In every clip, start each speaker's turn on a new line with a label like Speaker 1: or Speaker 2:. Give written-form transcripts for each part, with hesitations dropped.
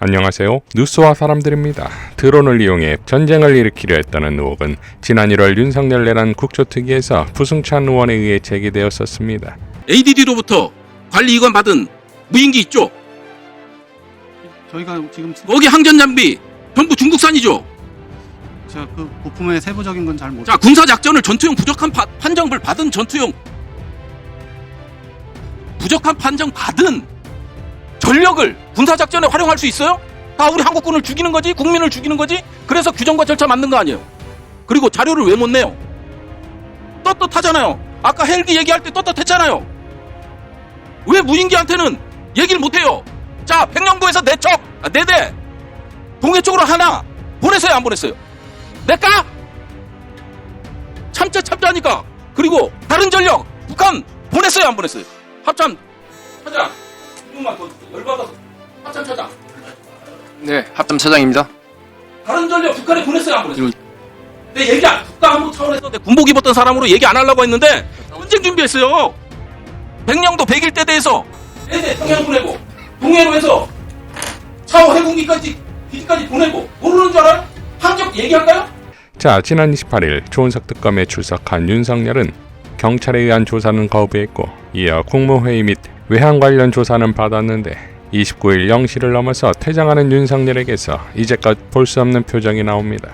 Speaker 1: 안녕하세요. 뉴스와 사람들입니다. 드론을 이용해 전쟁을 일으키려 했다는 의혹은 지난 1월 윤석열 내란 국조특위에서 부승찬 의원에 의해 제기되었었습니다.
Speaker 2: ADD로부터 관리이관 받은 무인기 있죠?
Speaker 3: 저희가 지금
Speaker 2: 거기 항전 장비 전부 중국산이죠?
Speaker 3: 제가 그 부품의 세부적인 건 잘 모르겠어요.
Speaker 2: 자, 군사작전을 전투용 부족한 판정을 받은 전투용 부족한 판정 받은 전력을 군사작전에 활용할 수 있어요? 다 우리 한국군을 죽이는 거지? 국민을 죽이는 거지? 그래서 규정과 절차 만든 거 아니에요? 그리고 자료를 왜 못 내요? 떳떳하잖아요. 아까 헬기 얘기할 때 떳떳했잖아요. 왜 무인기한테는 얘기를 못해요? 자, 백령도에서 4대 동해 쪽으로 하나 보냈어요, 안 보냈어요? 낼까? 참자니까. 그리고 다른 전력 북한 보냈어요, 안 보냈어요? 합참 차장 조금만 더 열받아서 합참 차장.
Speaker 4: 네, 합참 차장입니다.
Speaker 2: 다른 전력 북한에 보냈어요, 안 보냈어요? 내 얘기 국가안보 차원에서 내 군복 입었던 사람으로 얘기 안 하려고 했는데 전쟁 준비했어요. 백령도 100일 대에서 애대 평양 보내고 동해로 해서 차오 해군기까지 기지까지 보내고 모르는 줄 알아요? 항적 얘기할까요?
Speaker 1: 자, 지난 28일 조은석 특검에 출석한 윤석열은 경찰에 의한 조사는 거부했고 이어 국무회의 및 외환 관련 조사는 받았는데 29일 0시를 넘어서 퇴장하는 윤석열에게서 이제껏 볼 수 없는 표정이 나옵니다.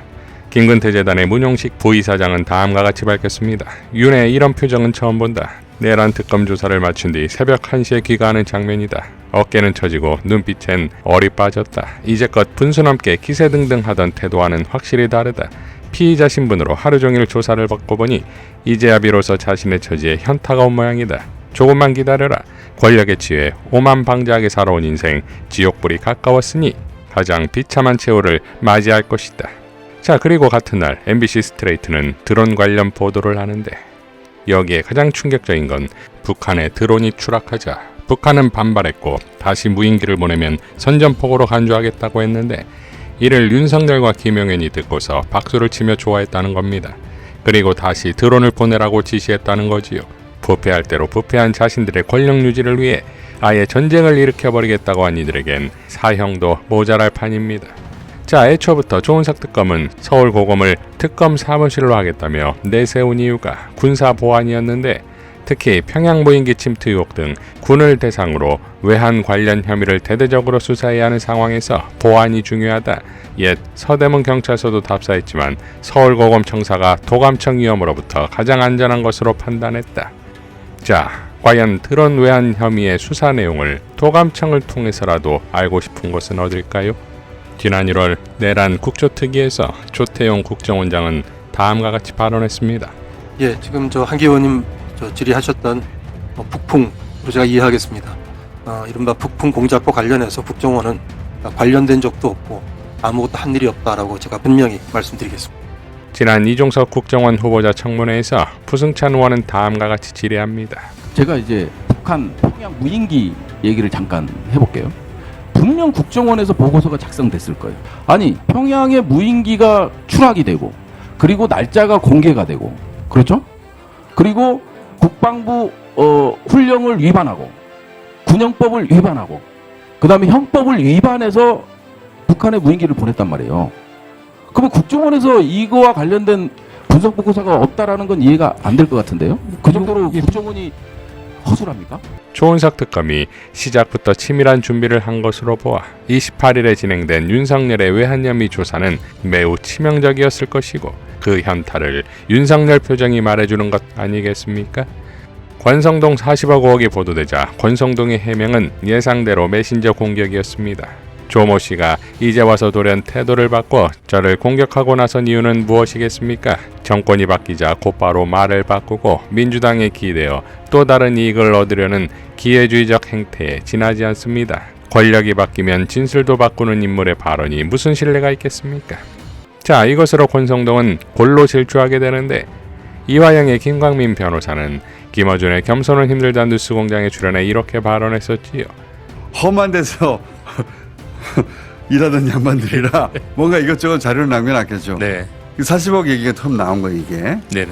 Speaker 1: 김근태 재단의 문용식 부이사장은 다음과 같이 밝혔습니다. 윤의 이런 표정은 처음 본다. 내란 특검 조사를 마친 뒤 새벽 1시에 귀가하는 장면이다. 어깨는 처지고 눈빛엔 얼이 빠졌다. 이제껏 분수넘게 기세등등하던 태도와는 확실히 다르다. 피의자 신분으로 하루 종일 조사를 받고 보니 이제야 비로소 자신의 처지에 현타가 온 모양이다. 조금만 기다려라. 권력에 취해 오만방자하게 살아온 인생 지옥불이 가까웠으니 가장 비참한 최후를 맞이할 것이다. 자, 그리고 같은 날 MBC 스트레이트는 드론 관련 보도를 하는데 여기에 가장 충격적인 건 북한의 드론이 추락하자 북한은 반발했고 다시 무인기를 보내면 선전포고로 간주하겠다고 했는데 이를 윤석열과 김용현이 듣고서 박수를 치며 좋아했다는 겁니다. 그리고 다시 드론을 보내라고 지시했다는 거지요. 부패할 대로 부패한 자신들의 권력 유지를 위해 아예 전쟁을 일으켜버리겠다고 한 이들에겐 사형도 모자랄 판입니다. 자, 애초부터 조은석 특검은 서울고검을 특검 사무실로 하겠다며 내세운 이유가 군사보안이었는데 특히 평양 무인기 침투 의혹 등 군을 대상으로 외환 관련 혐의를 대대적으로 수사해야 하는 상황에서 보안이 중요하다. 옛 서대문 경찰서도 답사했지만 서울고검 청사가 도감청 위험으로부터 가장 안전한 것으로 판단했다. 자, 과연 드론 외환 혐의의 수사 내용을 도감청을 통해서라도 알고 싶은 것은 어딜까요? 지난 1월 내란 국조특위에서 조태용 국정원장은 다음과 같이 발언했습니다.
Speaker 5: 예, 지금 한기 의원님 질의하셨던 북풍으로 제가 이해하겠습니다. 이른바 북풍 공작과 관련해서 국정원은 관련된 적도 없고 아무것도 한 일이 없다라고 제가 분명히 말씀드리겠습니다.
Speaker 1: 지난 이종석 국정원 후보자 청문회에서 부승찬 의원은 다음과 같이 질의합니다.
Speaker 6: 제가 이제 북한 평양 무인기 얘기를 잠깐 해볼게요. 분명 국정원에서 보고서가 작성됐을 거예요. 아니, 평양에 무인기가 추락이 되고 그리고 날짜가 공개가 되고 그렇죠? 그리고 국방부 훈령을 위반하고 군영법을 위반하고 그 다음에 형법을 위반해서 북한에 무인기를 보냈단 말이에요. 그러면 국정원에서 이거와 관련된 분석 보고서가 없다라는 건 이해가 안 될 것 같은데요? 그 정도로 국정원이 허술합니까?
Speaker 1: 조은석 특검이 시작부터 치밀한 준비를 한 것으로 보아 28일에 진행된 윤석열의 외환 혐의 조사는 매우 치명적이었을 것이고 그 현타를 윤석열 표정이 말해주는 것 아니겠습니까? 권성동 40억 5억이 보도되자 권성동의 해명은 예상대로 메신저 공격이었습니다. 조모 씨가 이제 와서 돌연 태도를 바꿔 저를 공격하고 나선 이유는 무엇이겠습니까? 정권이 바뀌자 곧바로 말을 바꾸고 민주당에 기대어 또 다른 이익을 얻으려는 기회주의적 행태에 지나지 않습니다. 권력이 바뀌면 진술도 바꾸는 인물의 발언이 무슨 신뢰가 있겠습니까? 자, 이것으로 권성동은 골로 질주하게 되는데 이화영의 김광민 변호사는 김어준의 겸손은 힘들다 뉴스공장에 출연해 이렇게 발언했었지요.
Speaker 7: 험한 데서 일하던 양반들이라 뭔가 이것저것 자료를 남겨놨겠죠.
Speaker 1: 네.
Speaker 7: 40억 얘기가 처음 나온 거 이게.
Speaker 1: 네네.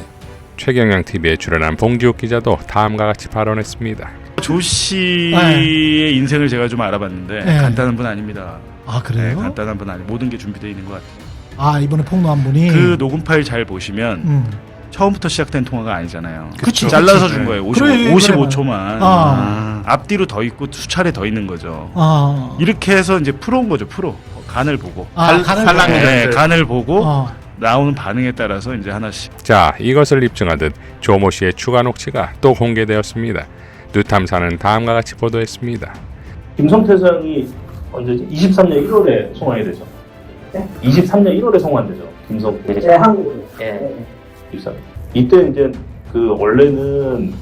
Speaker 1: 최경영 TV에 출연한 봉지욱 기자도 다음과 같이 발언했습니다.
Speaker 8: 조 씨의 인생을 제가 좀 알아봤는데 간단한 분 아닙니다. 아, 그래요?
Speaker 9: 네, 간단한 분 아니 모든 게 준비되어 있는 것 같아요.
Speaker 8: 아, 이번에 폭로한 분이
Speaker 9: 그 녹음 파일 잘 보시면 처음부터 시작된 통화가 아니잖아요.
Speaker 8: 그치,
Speaker 9: 잘라서
Speaker 8: 그치.
Speaker 9: 준 거예요.
Speaker 8: 그래,
Speaker 9: 55초만.
Speaker 8: 아.
Speaker 9: 앞뒤로 더 있고 수차례 더 있는 거죠.
Speaker 8: 아.
Speaker 9: 이렇게 해서 이제 프로인 거죠. 프로. 간을 보고.
Speaker 8: 간을 보고.
Speaker 9: 네, 간을 보고
Speaker 8: 어.
Speaker 9: 나오는 반응에 따라서 이제 하나씩.
Speaker 1: 자, 이것을 입증하듯 조모 씨의 추가 녹취가 또 공개되었습니다. 뉴탐사는 다음과 같이 보도했습니다.
Speaker 10: 김성태 사장이 언제지? 23년 1월에 송환이 되죠. 네? 23년 1월에 송환되죠. 김성태.
Speaker 11: 네, 한국으로. 네.
Speaker 10: 23. 이때 이제 그 원래는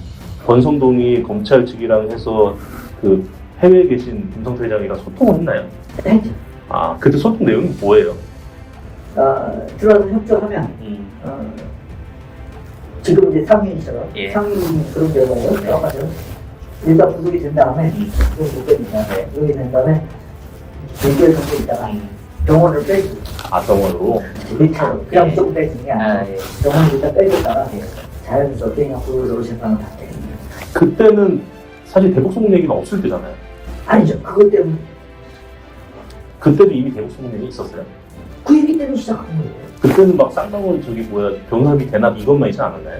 Speaker 10: 권성동이 검찰 측이랑 해서 그 해외에 계신 김성태 회장이랑 소통을 했나요?
Speaker 11: 했죠.
Speaker 10: 아, 그때 소통 내용이 뭐예요?
Speaker 11: 들어와서 협조하면, 지금 이제 상임이처럼, 상임이 그런 경우에요. 들어가서 일단 구속이 된 다음에, 구속이 된 다음에, 6개월 정도 있다가 병원을 빼고,
Speaker 10: 병원으로?
Speaker 11: 리처럼, 그냥 조금 빼주는 게 아니라, 병원을 일단 빼줬다가, 자연스럽게 그냥 구속으로 재판을 받게 됩니다.
Speaker 10: 그때는 사실 대북송금 얘기는 없을 때잖아요.
Speaker 11: 아니죠. 그것 때문에.
Speaker 10: 그때도 이미 대북송금 얘기 있었어요?
Speaker 11: 그 얘기 때문에 시작한 거예요.
Speaker 10: 그때는 막 쌍방울 저기 뭐야 변호사비 대납 이것만 있지 않았나요?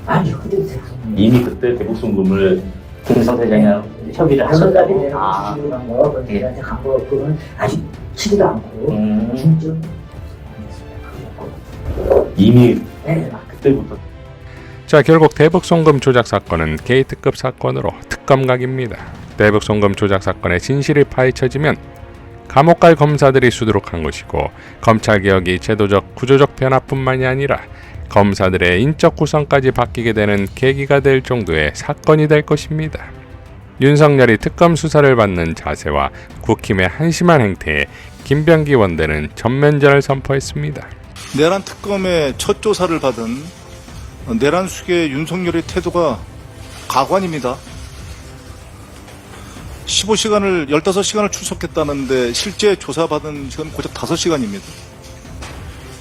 Speaker 11: 아니죠. 그때도 대북송금.
Speaker 10: 이미 그때 대북송금을 김성태 회장이랑 협의를
Speaker 11: 하셨다고.
Speaker 10: 하셨다고?
Speaker 11: 내가 주시기로 간 거, 권태한테 간 거, 그건 아직 치지도 않고, 중점.
Speaker 10: 이미
Speaker 11: 네.
Speaker 10: 그때부터.
Speaker 1: 자, 결국 대북송금 조작 사건은 게이트급 사건으로 특검각입니다. 대북송금 조작 사건의 진실이 파헤쳐지면 감옥 갈 검사들이 수두룩한 것이고, 검찰개혁이 제도적 구조적 변화뿐만이 아니라 검사들의 인적 구성까지 바뀌게 되는 계기가 될 정도의 사건이 될 것입니다. 윤석열이 특검 수사를 받는 자세와 국힘의 한심한 행태에 김병기 원대는 전면전을 선포했습니다.
Speaker 12: 내란 특검의 첫 조사를 받은 내란 수계 윤석열의 태도가 가관입니다. 15시간을 출석했다는데 실제 조사받은 시간은 고작 5시간입니다.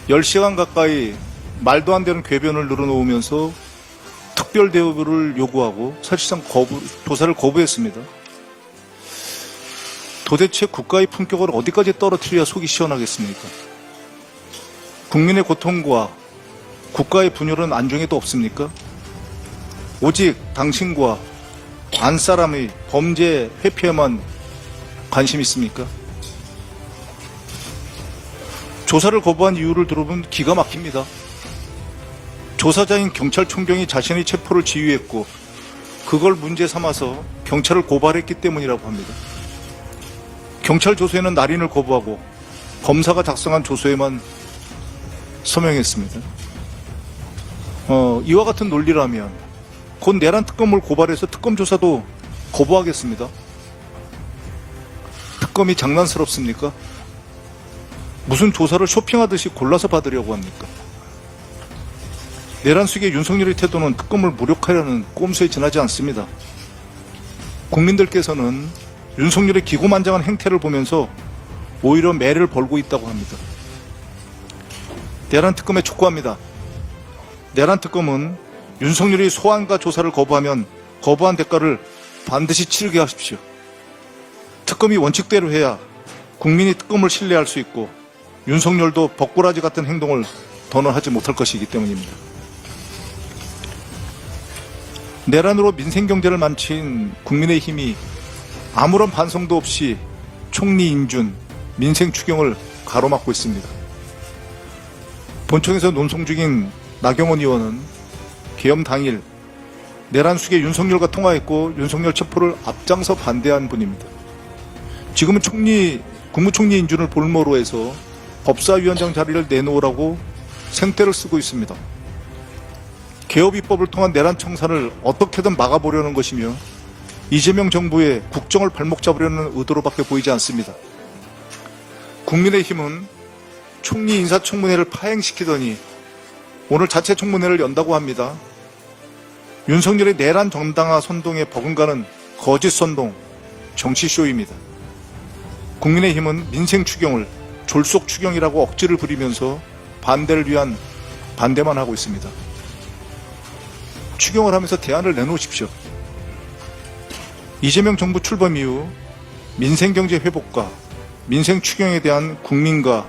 Speaker 12: 10시간 가까이 말도 안 되는 궤변을 늘어놓으면서 특별 대우를 요구하고 사실상 조사를 거부했습니다. 도대체 국가의 품격을 어디까지 떨어뜨려야 속이 시원하겠습니까? 국민의 고통과 국가의 분열은 안중에도 없습니까? 오직 당신과 안 사람의 범죄 회피에만 관심 있습니까? 조사를 거부한 이유를 들어보면 기가 막힙니다. 조사자인 경찰총장이 자신의 체포를 지휘했고 그걸 문제 삼아서 경찰을 고발했기 때문이라고 합니다. 경찰 조서에는 날인을 거부하고 검사가 작성한 조서에만 서명했습니다. 이와 같은 논리라면 곧 내란 특검을 고발해서 특검 조사도 거부하겠습니다. 특검이 장난스럽습니까? 무슨 조사를 쇼핑하듯이 골라서 받으려고 합니까? 내란 수계 윤석열의 태도는 특검을 무력화하려는 꼼수에 지나지 않습니다. 국민들께서는 윤석열의 기고만장한 행태를 보면서 오히려 매를 벌고 있다고 합니다. 내란 특검에 촉구합니다. 내란 특검은 윤석열이 소환과 조사를 거부하면 거부한 대가를 반드시 치르게 하십시오. 특검이 원칙대로 해야 국민이 특검을 신뢰할 수 있고 윤석열도 벚꼬라지 같은 행동을 더는 하지 못할 것이기 때문입니다. 내란으로 민생경제를 망친 국민의힘이 아무런 반성도 없이 총리 인준, 민생 추경을 가로막고 있습니다. 본청에서 논송 중인 나경원 의원은 계엄 당일 내란 수계 윤석열과 통화했고 윤석열 체포를 앞장서 반대한 분입니다. 지금은 국무총리 인준을 볼모로 해서 법사위원장 자리를 내놓으라고 생떼를 쓰고 있습니다. 개업 입법을 통한 내란 청산을 어떻게든 막아보려는 것이며 이재명 정부의 국정을 발목 잡으려는 의도로밖에 보이지 않습니다. 국민의힘은 총리 인사청문회를 파행시키더니 오늘 자체 청문회를 연다고 합니다. 윤석열의 내란 정당화 선동에 버금가는 거짓 선동, 정치쇼입니다. 국민의힘은 민생 추경을 졸속 추경이라고 억지를 부리면서 반대를 위한 반대만 하고 있습니다. 추경을 하면서 대안을 내놓으십시오. 이재명 정부 출범 이후 민생경제 회복과 민생 추경에 대한 국민과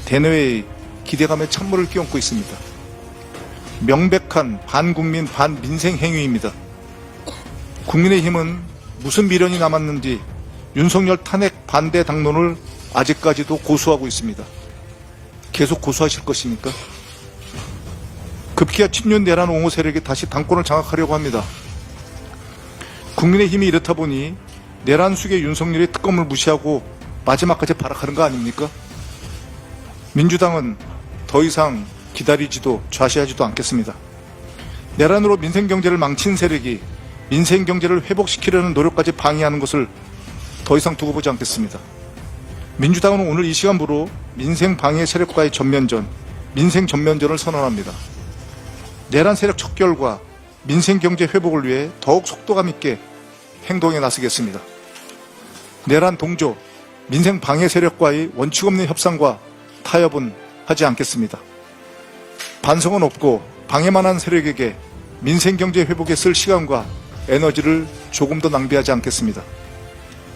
Speaker 12: 대내외의 기대감에 찬물을 끼얹고 있습니다. 명백한 반국민 반민생 행위입니다. 국민의힘은 무슨 미련이 남았는지 윤석열 탄핵 반대 당론을 아직까지도 고수하고 있습니다. 계속 고수하실 것입니까? 급기야 친윤 내란 옹호 세력이 다시 당권을 장악하려고 합니다. 국민의힘이 이렇다 보니 내란 숙의 윤석열이 특검을 무시하고 마지막까지 발악하는 거 아닙니까? 민주당은 더 이상 기다리지도 좌시하지도 않겠습니다. 내란으로 민생경제를 망친 세력이 민생경제를 회복시키려는 노력까지 방해하는 것을 더 이상 두고 보지 않겠습니다. 민주당은 오늘 이 시간부로 민생 방해 세력과의 전면전, 민생 전면전을 선언합니다. 내란 세력 척결과 민생경제 회복을 위해 더욱 속도감 있게 행동에 나서겠습니다. 내란 동조, 민생 방해 세력과의 원칙 없는 협상과 타협은 하지 않겠습니다. 반성은 없고 방해만 한 세력에게 민생경제 회복에 쓸 시간과 에너지를 조금 더 낭비하지 않겠습니다.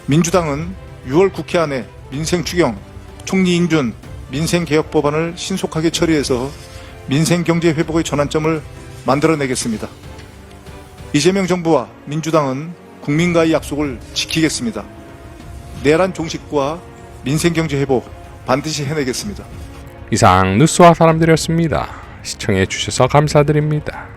Speaker 12: 민주당은 6월 국회 안에 민생추경, 총리 인준, 민생개혁법안을 신속하게 처리해서 민생경제 회복의 전환점을 만들어내겠습니다. 이재명 정부와 민주당은 국민과의 약속을 지키겠습니다. 내란 종식과 민생경제 회복 반드시 해내겠습니다.
Speaker 1: 이상 뉴스와 사람들이었습니다. 시청해 주셔서 감사드립니다.